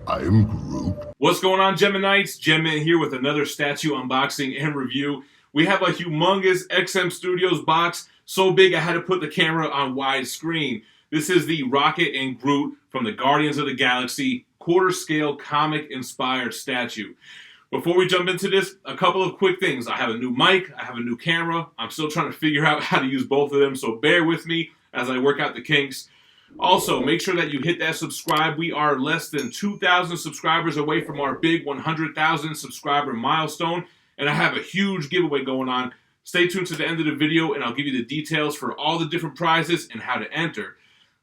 I am Groot. What's going on, GemMintnites? GemMint here with another statue unboxing and review. We have a humongous XM Studios box, so big I had to put the camera on widescreen. This is the Rocket and Groot from the Guardians of the Galaxy quarter-scale comic-inspired statue. Before we jump into this, a couple of quick things. I have a new mic, I have a new camera. I'm still trying to figure out how to use both of them, so bear with me as I work out the kinks. Also, make sure that you hit that subscribe. We are less than 2,000 subscribers away from our big 100,000 subscriber milestone, and I have a huge giveaway going on. Stay tuned to the end of the video, and I'll give you the details for all the different prizes and how to enter.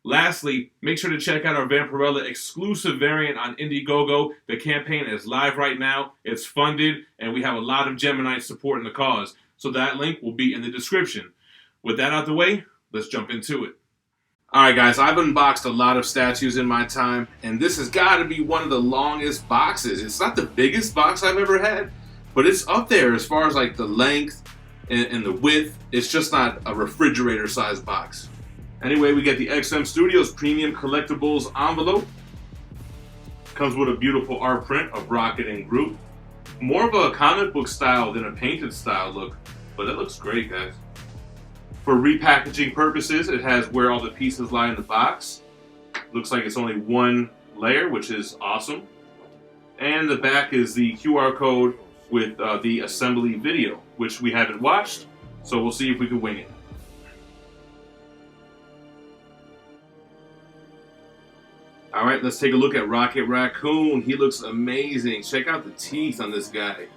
Lastly, make sure to check out our Vampirella exclusive variant on Indiegogo. The campaign is live right now. It's funded, and we have a lot of Geminites supporting the cause. So that link will be in the description. With that out the way, let's jump into it. Alright guys, I've unboxed a lot of statues in my time, and this has got to be one of the longest boxes. It's not the biggest box I've ever had, but it's up there as far as like the length and the width. It's just not a refrigerator sized box. Anyway, we get the XM Studios Premium Collectibles envelope. Comes with a beautiful art print of Rocket and Groot. More of a comic book style than a painted style look, but it looks great, guys. For repackaging purposes, it has where all the pieces lie in the box. Looks like it's only one layer, which is awesome. And the back is the QR code with the assembly video, which we haven't watched, so we'll see if we can wing it. All right, let's take a look at Rocket Raccoon. He looks amazing. Check out the teeth on this guy.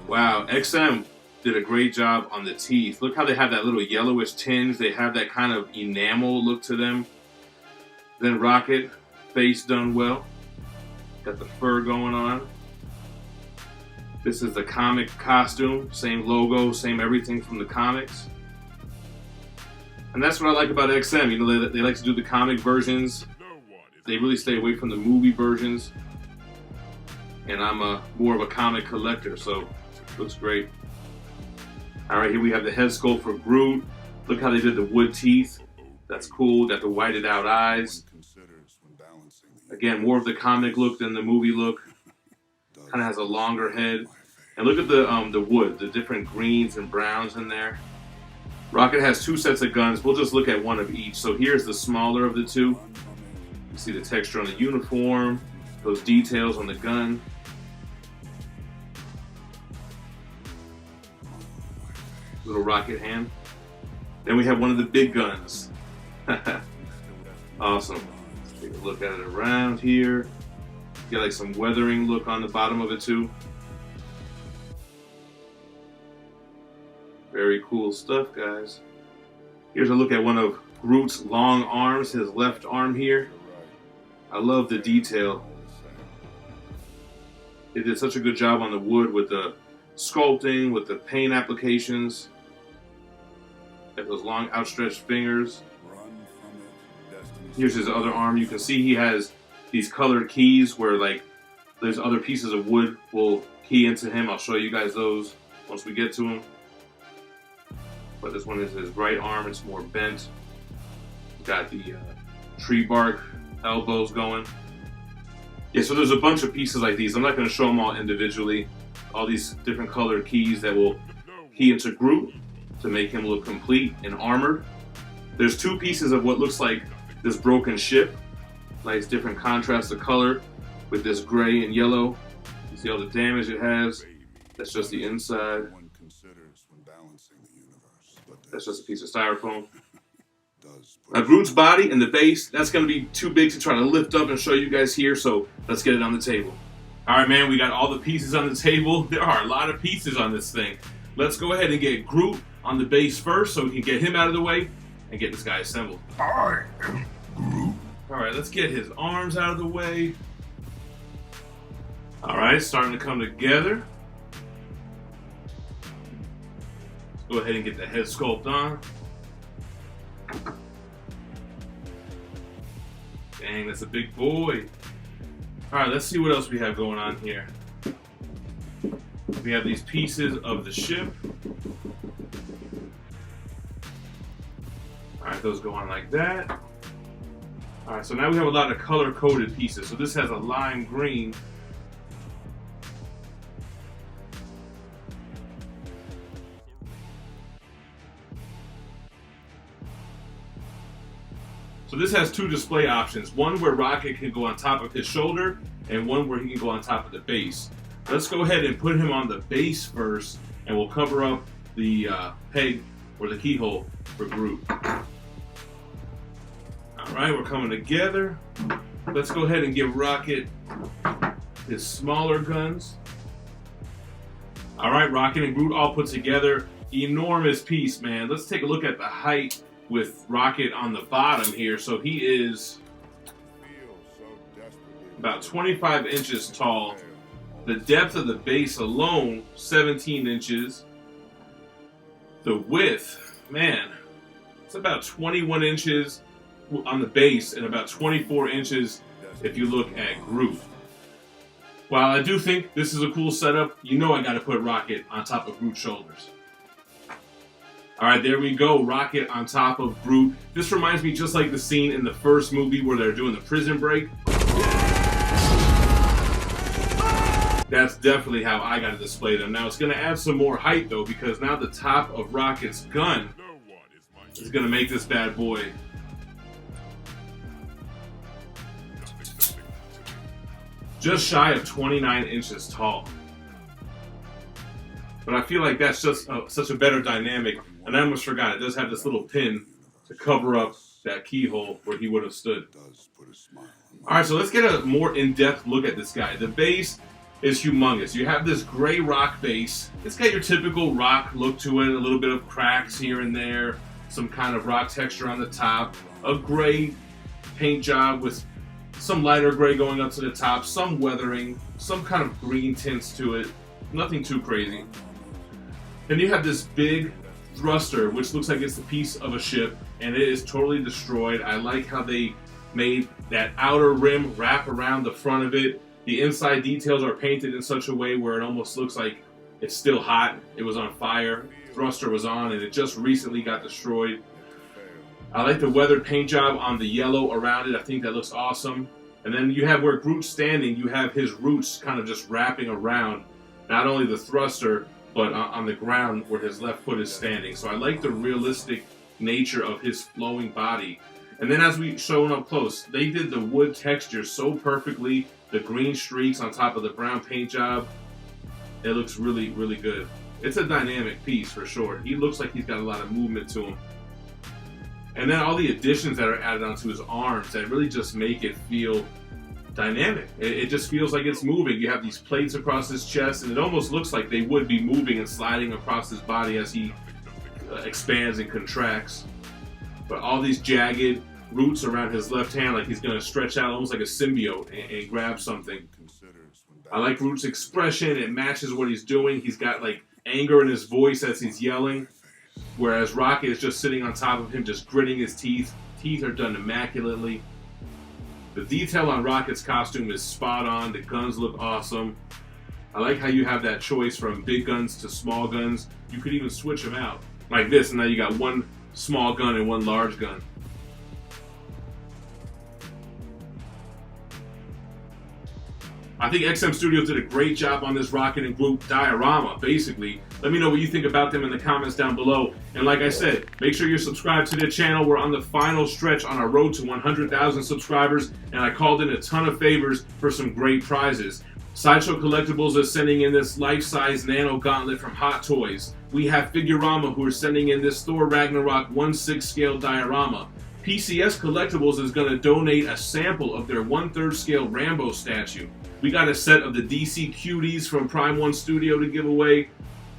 Wow, XM did a great job on the teeth. Look how they have that little yellowish tinge. They have that kind of enamel look to them. Then Rocket, face done well. Got the fur going on. This is the comic costume. Same logo, same everything from the comics. And that's what I like about XM. You know, they like to do the comic versions. They really stay away from the movie versions. And I'm more of a comic collector, so looks great. All right, here we have the head sculpt for Groot. Look how they did the wood teeth. That's cool. Got the whited out eyes. Again, more of the comic look than the movie look. Kind of has a longer head. And look at the wood, the different greens and browns in there. Rocket has two sets of guns. We'll just look at one of each. So here's the smaller of the two. You see the texture on the uniform, those details on the gun. Little rocket hand. Then we have one of the big guns. Awesome. Let's take a look at it around here. Get like some weathering look on the bottom of it too. Very cool stuff, guys. Here's a look at one of Groot's long arms, his left arm here. I love the detail. They did such a good job on the wood with the sculpting, with the paint applications. Got those long outstretched fingers. Here's his other arm. You can see he has these colored keys where like there's other pieces of wood will key into him. I'll show you guys those once we get to him. But this one is his right arm. It's more bent. Got the tree bark elbows going. Yeah, so there's a bunch of pieces like these. I'm not going to show them all individually. All these different colored keys that will key into Groot to make him look complete and armored. There's two pieces of what looks like this broken ship. Nice different contrast of color with this gray and yellow. You see all the damage it has. That's just the inside. That's just a piece of styrofoam. Now Groot's body and the base, that's going to be too big to try to lift up and show you guys here, so let's get it on the table. All right, man, we got all the pieces on the table. There are a lot of pieces on this thing. Let's go ahead and get Groot on the base first so we can get him out of the way and get this guy assembled. I am Groot. All right, let's get his arms out of the way. All right, starting to come together. Let's go ahead and get the head sculpt on. Dang, that's a big boy. All right, let's see what else we have going on here. We have these pieces of the ship. All right, those go on like that. All right, so now we have a lot of color-coded pieces. So this has a lime green. So this has two display options. One where Rocket can go on top of his shoulder, and one where he can go on top of the base. Let's go ahead and put him on the base first, and we'll cover up the peg or the keyhole for Groot. Alright, we're coming together. Let's go ahead and give Rocket his smaller guns. Alright, Rocket and Groot all put together. Enormous piece, man. Let's take a look at the height with Rocket on the bottom here. So he is about 25 inches tall. The depth of the base alone, 17 inches. The width, man, it's about 21 inches on the base and about 24 inches if you look at Groot. While I do think this is a cool setup, you know I got to put Rocket on top of Groot's shoulders. All right, there we go, Rocket on top of Groot. This reminds me just like the scene in the first movie where they're doing the prison break. That's definitely how I got to display them. Now it's going to add some more height though, because now the top of Rocket's gun is going to make this bad boy just shy of 29 inches tall. But I feel like that's just such a better dynamic. And I almost forgot, it does have this little pin to cover up that keyhole where he would have stood. Alright, so let's get a more in-depth look at this guy. The base is humongous. You have this gray rock base. It's got your typical rock look to it, a little bit of cracks here and there, some kind of rock texture on the top, a gray paint job with some lighter gray going up to the top, some weathering, some kind of green tints to it. Nothing too crazy. Then you have this big thruster, which looks like it's the piece of a ship, and it is totally destroyed. I like how they made that outer rim wrap around the front of it. The inside details are painted in such a way where it almost looks like it's still hot. It was on fire, thruster was on, and it just recently got destroyed. I like the weathered paint job on the yellow around it. I think that looks awesome. And then you have where Groot's standing, you have his roots kind of just wrapping around not only the thruster, but on the ground where his left foot is standing. So I like the realistic nature of his flowing body. And then as we shown up close, they did the wood texture so perfectly. The green streaks on top of the brown paint job. It looks really, really good. It's a dynamic piece for sure. He looks like he's got a lot of movement to him. And then all the additions that are added onto his arms that really just make it feel dynamic. It just feels like it's moving. You have these plates across his chest, and it almost looks like they would be moving and sliding across his body as he expands and contracts. But all these jagged roots around his left hand, like he's going to stretch out almost like a symbiote and grab something. I like Groot's expression. It matches what he's doing. He's got like anger in his voice as he's yelling, whereas Rocket is just sitting on top of him, just gritting his teeth. Teeth are done immaculately. The detail on Rocket's costume is spot on. The guns look awesome. I like how you have that choice from big guns to small guns. You could even switch them out like this, and now you got one small gun and one large gun. I think XM Studios did a great job on this Rocket and Groot diorama, basically. Let me know what you think about them in the comments down below. And like I said, make sure you're subscribed to the channel. We're on the final stretch on our road to 100,000 subscribers, and I called in a ton of favors for some great prizes. Sideshow Collectibles is sending in this life-size nano gauntlet from Hot Toys. We have Figurama, who are sending in this Thor Ragnarok 1/6 scale diorama. PCS Collectibles is going to donate a sample of their 1/3 scale Rambo statue. We got a set of the DC Cuties from Prime 1 Studio to give away.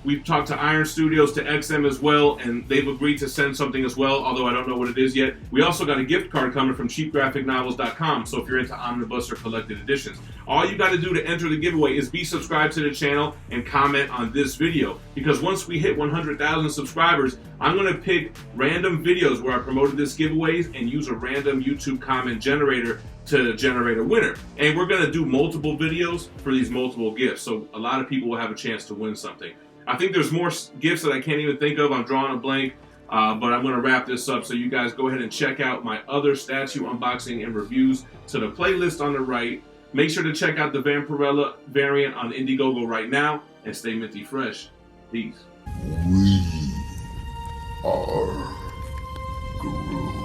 We've talked to Iron Studios, to XM as well, and they've agreed to send something as well, although I don't know what it is yet. We also got a gift card coming from cheapgraphicnovels.com, so if you're into omnibus or collected editions. All you got to do to enter the giveaway is be subscribed to the channel and comment on this video, because once we hit 100,000 subscribers, I'm going to pick random videos where I promoted this giveaways and use a random YouTube comment generator to generate a winner. And we're going to do multiple videos for these multiple gifts, so a lot of people will have a chance to win something. I think there's more gifts that I can't even think of. I'm drawing a blank. But I'm going to wrap this up, so you guys go ahead and check out my other statue unboxing and reviews to the playlist on the right. Make sure to check out the Vampirella variant on Indiegogo right now, and stay minty fresh. Peace. We are Groot.